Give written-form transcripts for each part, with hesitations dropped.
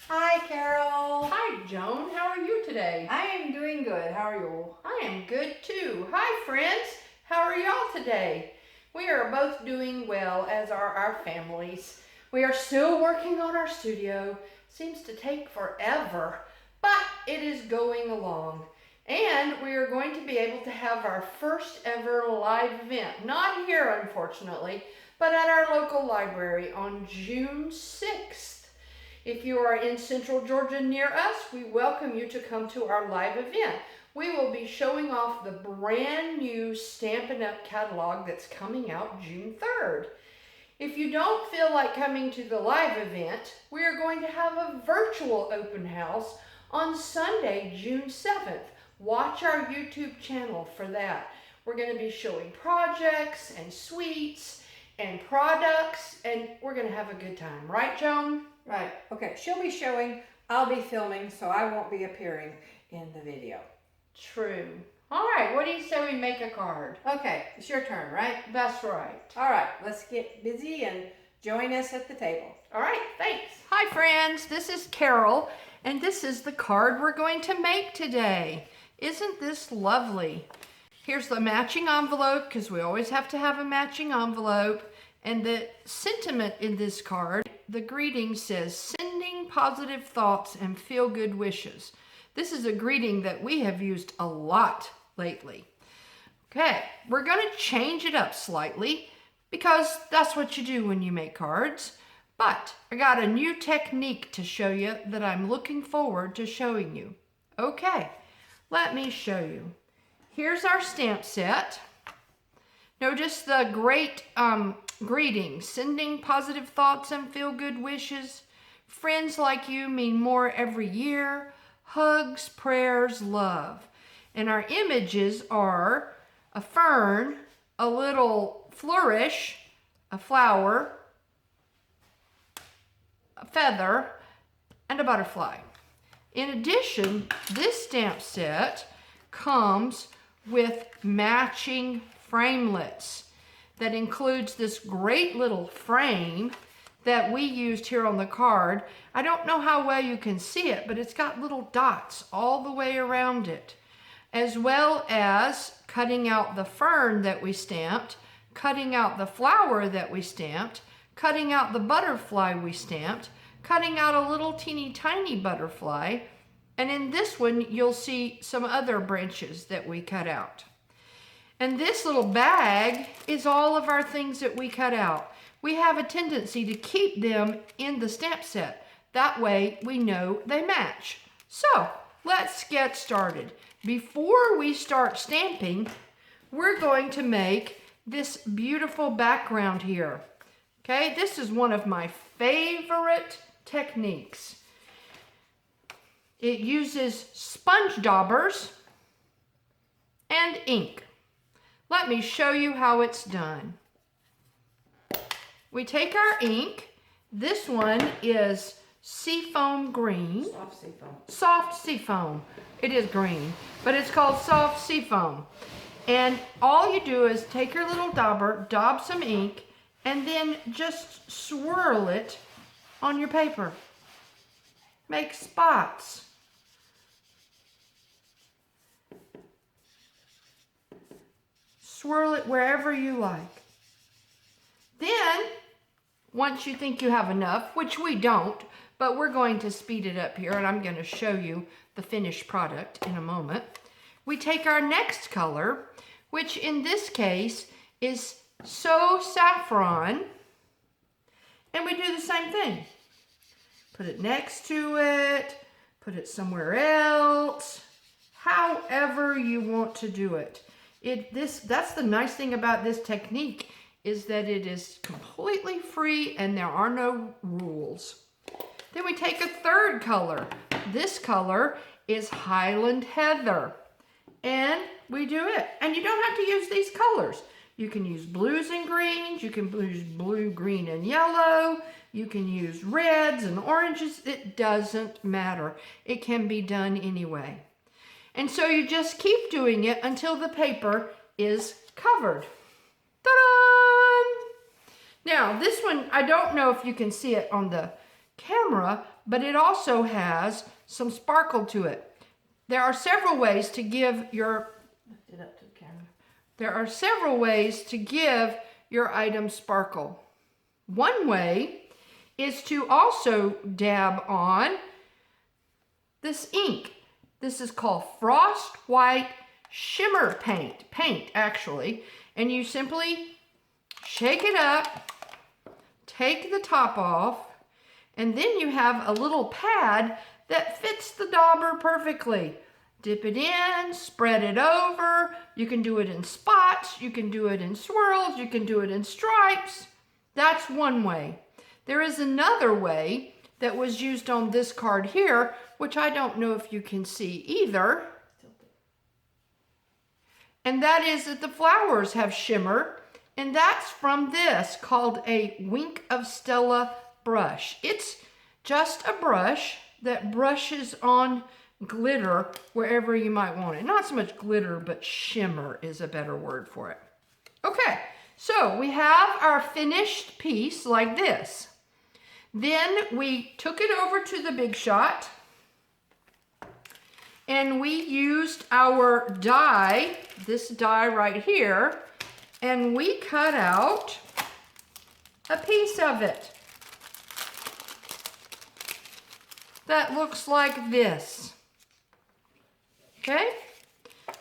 Hi, Carol. Hi, Joan. How are you today? I am doing good. How are you? I am good too. Hi, friends. How are y'all today? We are both doing well, as are our families. We are still working on our studio. Seems to take forever, but it is going along. And we are going to be able to have our first ever live event. Not here, unfortunately, but at our local library on June 6th. If you are in Central Georgia near us, we welcome you to come to our live event. We will be showing off the brand new Stampin' Up catalog that's coming out June 3rd. If you don't feel like coming to the live event, we are going to have a virtual open house on Sunday, June 7th. Watch our YouTube channel for that. We're going to be showing projects and suites and products, and we're going to have a good time. Right, Joan? Right. Okay. She'll be showing. I'll be filming, so I won't be appearing in the video. True. All right. What do you say we make a card? Okay. It's your turn, right? That's right. All right. Let's get busy and join us at the table. All right. Thanks. Hi, friends. This is Carol, and this is the card we're going to make today. Isn't this lovely? Here's the matching envelope, because we always have to have a matching envelope. And the sentiment in this card, the greeting says, sending positive thoughts and feel good wishes. This is a greeting that we have used a lot lately. Okay, we're going to change it up slightly because that's what you do when you make cards. But I got a new technique to show you that I'm looking forward to showing you. Okay, let me show you. Here's our stamp set. Notice the great greeting, sending positive thoughts and feel good wishes. Friends like you mean more every year. Hugs, prayers, love. And our images are a fern, a little flourish, a flower, a feather, and a butterfly. In addition, this stamp set comes with matching framelets that includes this great little frame that we used here on the card. I don't know how well you can see it, but it's got little dots all the way around it, as well as cutting out the fern that we stamped, cutting out the flower that we stamped, cutting out the butterfly we stamped, cutting out a little teeny tiny butterfly, and in this one you'll see some other branches that we cut out. And this little bag is all of our things that we cut out. We have a tendency to keep them in the stamp set. That way we know they match. So let's get started. Before we start stamping, we're going to make this beautiful background here. Okay, this is one of my favorite techniques. It uses sponge daubers and ink. Let me show you how it's done. We take our ink. This one is seafoam green. Soft seafoam. Soft seafoam. It is green, but it's called soft seafoam. And all you do is take your little dauber, daub some ink, and then just swirl it on your paper. Make spots. Swirl it wherever you like. Then, once you think you have enough, which we don't, but we're going to speed it up here, and I'm going to show you the finished product in a moment. We take our next color, which in this case is So Saffron, and we do the same thing. Put it next to it, put it somewhere else, however you want to do it. That's the nice thing about this technique, is that it is completely free and there are no rules. Then we take a third color. This color is Highland Heather. And we do it. And you don't have to use these colors. You can use blues and greens. You can use blue, green, and yellow. You can use reds and oranges. It doesn't matter. It can be done anyway. And so you just keep doing it until the paper is covered. Ta-da! Now, this one, I don't know if you can see it on the camera, but it also has some sparkle to it. There are several ways to give your Lift it up to the camera. There are several ways to give your item sparkle. One way is to also dab on this ink. This is called Frost White Shimmer paint actually, and you simply shake it up, take the top off, and then you have a little pad that fits the dauber perfectly. Dip it in, spread it over. You can do it in spots, you can do it in swirls, you can do it in stripes. That's one way. There is another way that was used on this card here, which I don't know if you can see either. And that is that the flowers have shimmer, and that's from this called a Wink of Stella brush. It's just a brush that brushes on glitter wherever you might want it. Not so much glitter, but shimmer is a better word for it. Okay, so we have our finished piece like this. Then we took it over to the Big Shot and we used our die, this die right here, and we cut out a piece of it that looks like this. Okay?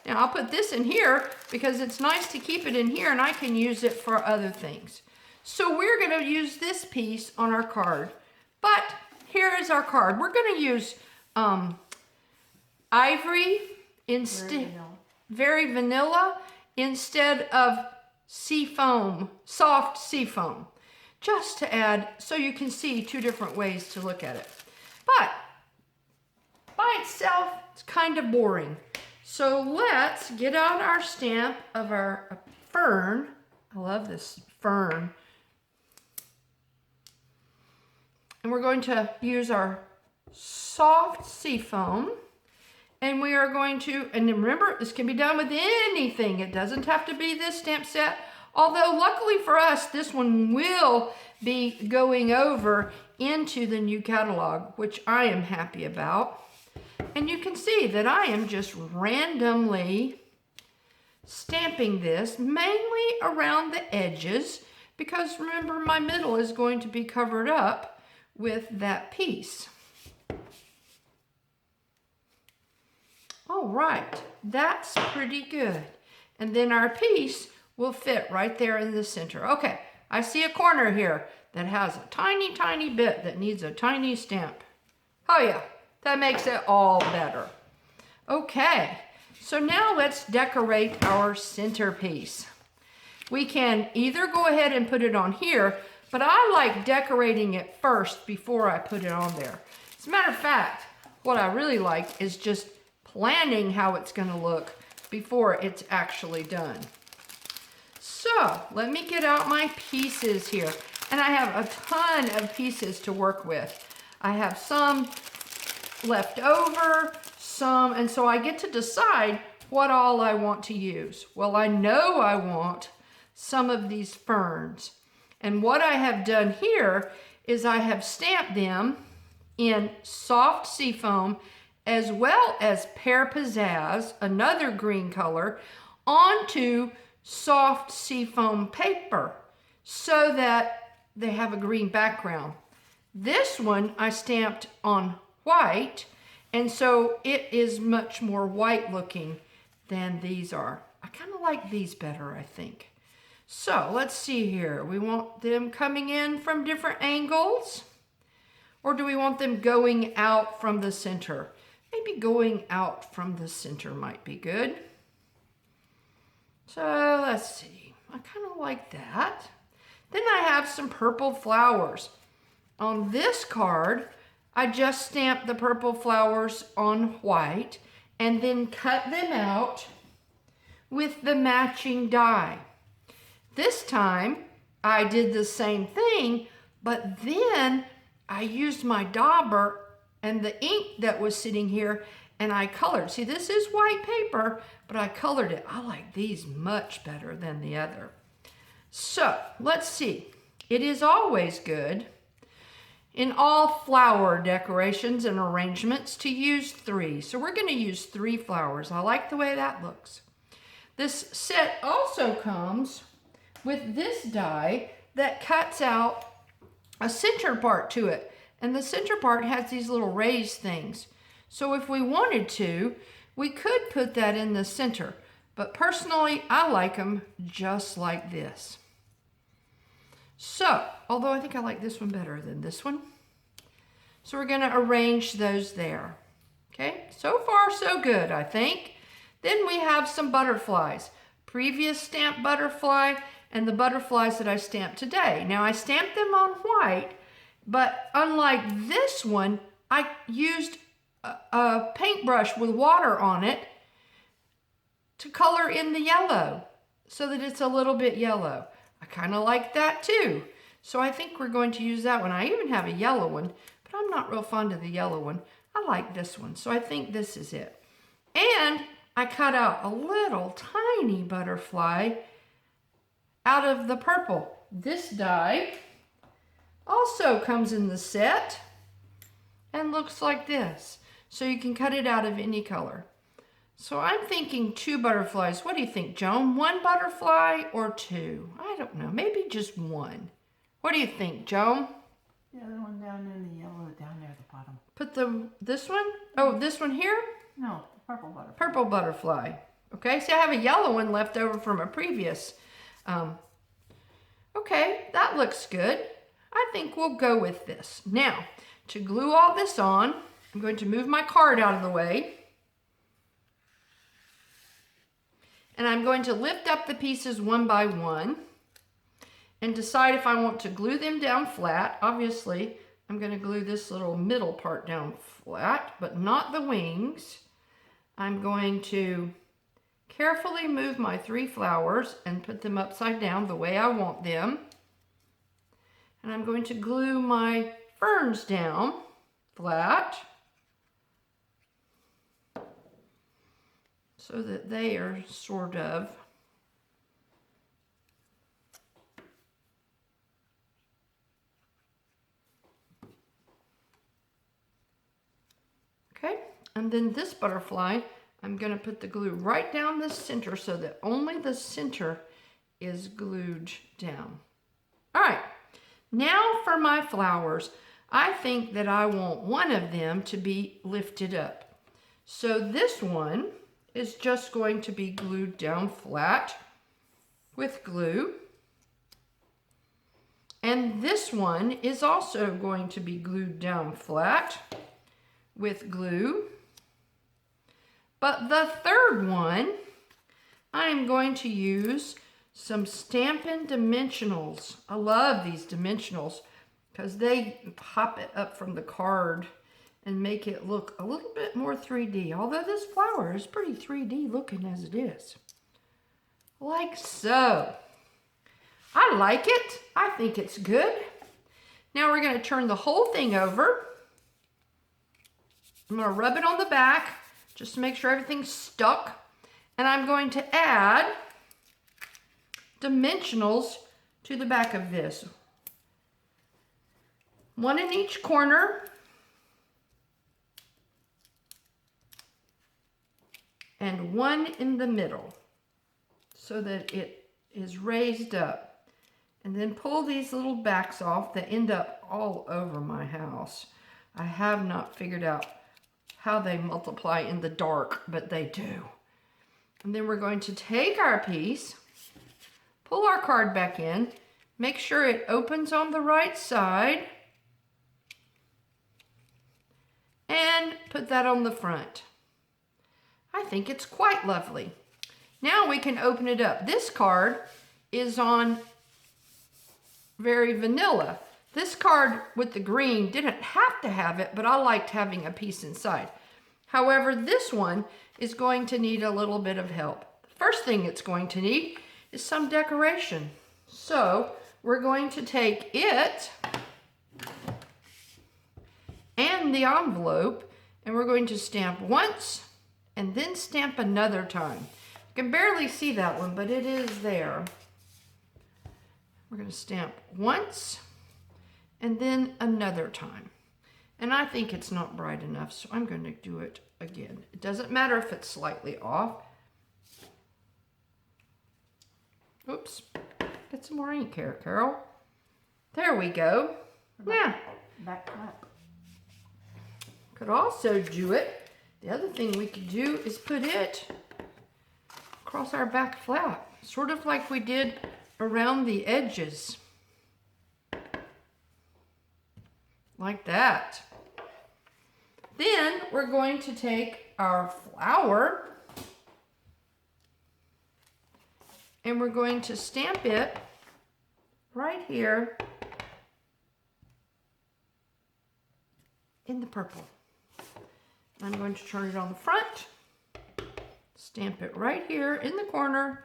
Now I'll put this in here because it's nice to keep it in here and I can use it for other things. So we're going to use this piece on our card. But here is our card. We're going to use ivory instead, very vanilla instead of seafoam, soft seafoam. Just to add, so you can see two different ways to look at it. But by itself, it's kind of boring. So let's get out our stamp of our fern. I love this fern. And we're going to use our soft seafoam. And we are going to, and remember, this can be done with anything. It doesn't have to be this stamp set. Although luckily for us, this one will be going over into the new catalog, which I am happy about. And you can see that I am just randomly stamping this, mainly around the edges, because remember my middle is going to be covered up with that piece. All right, that's pretty good. And then our piece will fit right there in the center. Okay, I see a corner here that has a tiny, tiny bit that needs a tiny stamp. Oh yeah, that makes it all better. Okay, so now let's decorate our centerpiece. We can either go ahead and put it on here, but I like decorating it first before I put it on there. As a matter of fact, what I really like is just planning how it's going to look before it's actually done. So let me get out my pieces here. And I have a ton of pieces to work with. I have some left over, some, and so I get to decide what all I want to use. Well, I know I want some of these ferns. And what I have done here is I have stamped them in soft seafoam as well as pear pizzazz, another green color, onto soft seafoam paper so that they have a green background. This one I stamped on white, and so it is much more white looking than these are. I kind of like these better, I think. So let's see here. We want them coming in from different angles, or do we want them going out from the center? Maybe going out from the center might be good. So let's see. I kind of like that. Then I have some purple flowers. On this card, I just stamped the purple flowers on white and then cut them out with the matching die. This time, I did the same thing, but then I used my dauber and the ink that was sitting here and I colored. See, this is white paper, but I colored it. I like these much better than the other. So let's see. It is always good in all flower decorations and arrangements to use 3. So we're going to use 3 flowers. I like the way that looks. This set also comes with this die that cuts out a center part to it. And the center part has these little raised things. So if we wanted to, we could put that in the center. But personally, I like them just like this. So, although I think I like this one better than this one. So we're going to arrange those there. Okay, so far so good, I think. Then we have some butterflies. Previous stamped butterfly and the butterflies that I stamped today. Now I stamped them on white, but unlike this one, I used a paintbrush with water on it to color in the yellow so that it's a little bit yellow. I kind of like that too. So I think we're going to use that one. I even have a yellow one, but I'm not real fond of the yellow one. I like this one, so I think this is it. And I cut out a little tiny butterfly out of the purple. This die also comes in the set and looks like this. So you can cut it out of any color. So I'm thinking 2 butterflies. What do you think, Joan? 1 butterfly or 2? I don't know, maybe just 1. What do you think, Joan? The other one down in the yellow, down there at the bottom. Put this one? Oh, this one here? No, the purple butterfly. Purple butterfly. Okay, see I have a yellow one left over from a previous. Okay, that looks good. I think we'll go with this. Now, to glue all this on, I'm going to move my card out of the way. And I'm going to lift up the pieces one by one and decide if I want to glue them down flat. Obviously, I'm going to glue this little middle part down flat, but not the wings. I'm going to carefully move my 3 flowers and put them upside down the way I want them. And I'm going to glue my ferns down flat so that they are sort of okay. And then this butterfly, I'm going to put the glue right down the center so that only the center is glued down. All right, now for my flowers. I think that I want one of them to be lifted up. So this one is just going to be glued down flat with glue. And this one is also going to be glued down flat with glue. But the third one, I'm going to use some Stampin' Dimensionals. I love these dimensionals because they pop it up from the card and make it look a little bit more 3D. Although this flower is pretty 3D looking as it is. Like so. I like it. I think it's good. Now we're going to turn the whole thing over. I'm going to rub it on the back just to make sure everything's stuck. And I'm going to add dimensionals to the back of this. One in each corner. And one in the middle so that it is raised up. And then pull these little backs off that end up all over my house. I have not figured out how they multiply in the dark, but they do. And then we're going to take our piece, pull our card back in, make sure it opens on the right side, and put that on the front. I think it's quite lovely. Now we can open it up. This card is on very vanilla. This card with the green didn't have to have it, but I liked having a piece inside. However, this one is going to need a little bit of help. The first thing it's going to need is some decoration. So we're going to take it and the envelope, and we're going to stamp once and then stamp another time. You can barely see that one, but it is there. We're going to stamp once and then another time. And I think it's not bright enough, so I'm going to do it again. It doesn't matter if it's slightly off. Oops. Get some more ink here, Carol. There we go. Now, Back flap. could also do it. The other thing we could do is put it across our back flap, sort of like we did around the edges. Like that. Then we're going to take our flower and we're going to stamp it right here in the purple. I'm going to turn it on the front, stamp it right here in the corner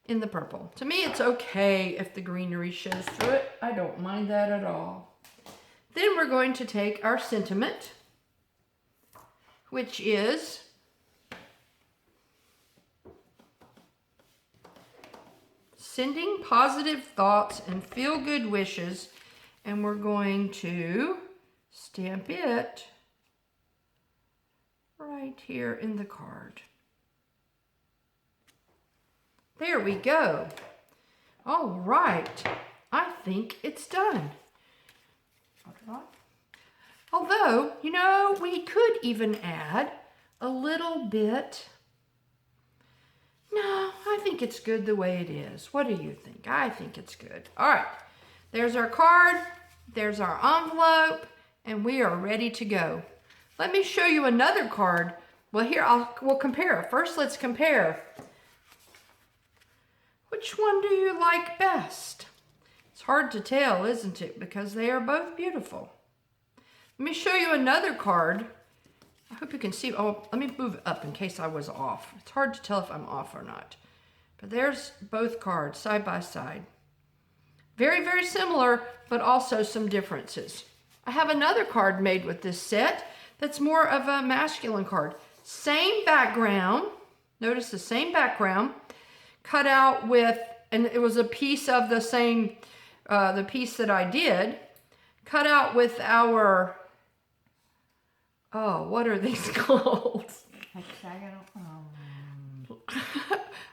in the purple. To me, it's okay if the greenery shows through it. I don't mind that at all. Then we're going to take our sentiment, which is sending positive thoughts and feel-good wishes, and we're going to stamp it right here in the card. There we go. All right, I think it's done. Although, you know, we could even add a little bit. No, I think it's good the way it is. What do you think? I think it's good. All right, there's our card, there's our envelope, and we are ready to go. Let me show you another card. Well, here, we'll compare. First, let's compare. Which one do you like best? It's hard to tell, isn't it? Because they are both beautiful. Let me show you another card. I hope you can see. Oh, let me move it up in case I was off. It's hard to tell if I'm off or not. But there's both cards side by side. Very, very similar, but also some differences. I have another card made with this set that's more of a masculine card. Same background. Notice the same background. Cut out with, and it was a piece of the same, the piece that I did. Cut out with our, oh, what are these called? Hexagonal.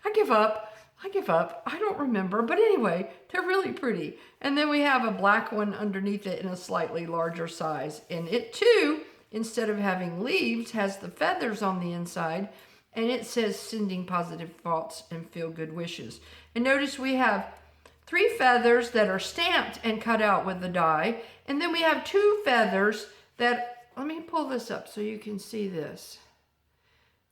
I give up. I don't remember. But anyway, they're really pretty. And then we have a black one underneath it in a slightly larger size. And it too, instead of having leaves, has the feathers on the inside. And it says sending positive thoughts and feel good wishes. And notice we have 3 feathers that are stamped and cut out with the die. And then we have 2 feathers that, let me pull this up so you can see this,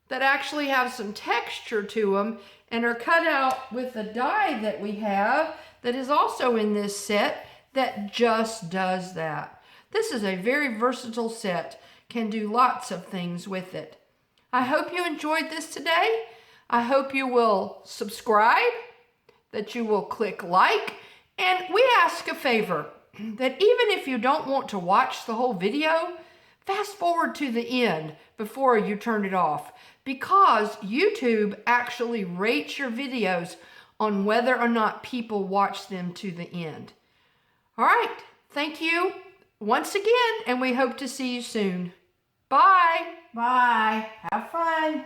that actually have some texture to them and are cut out with the die that we have that is also in this set that just does that. This is a very versatile set, can do lots of things with it. I hope you enjoyed this today. I hope you will subscribe, that you will click like, and we ask a favor, that even if you don't want to watch the whole video, fast forward to the end before you turn it off, because YouTube actually rates your videos on whether or not people watch them to the end. All right, thank you once again, and we hope to see you soon. Bye. Bye. Have fun.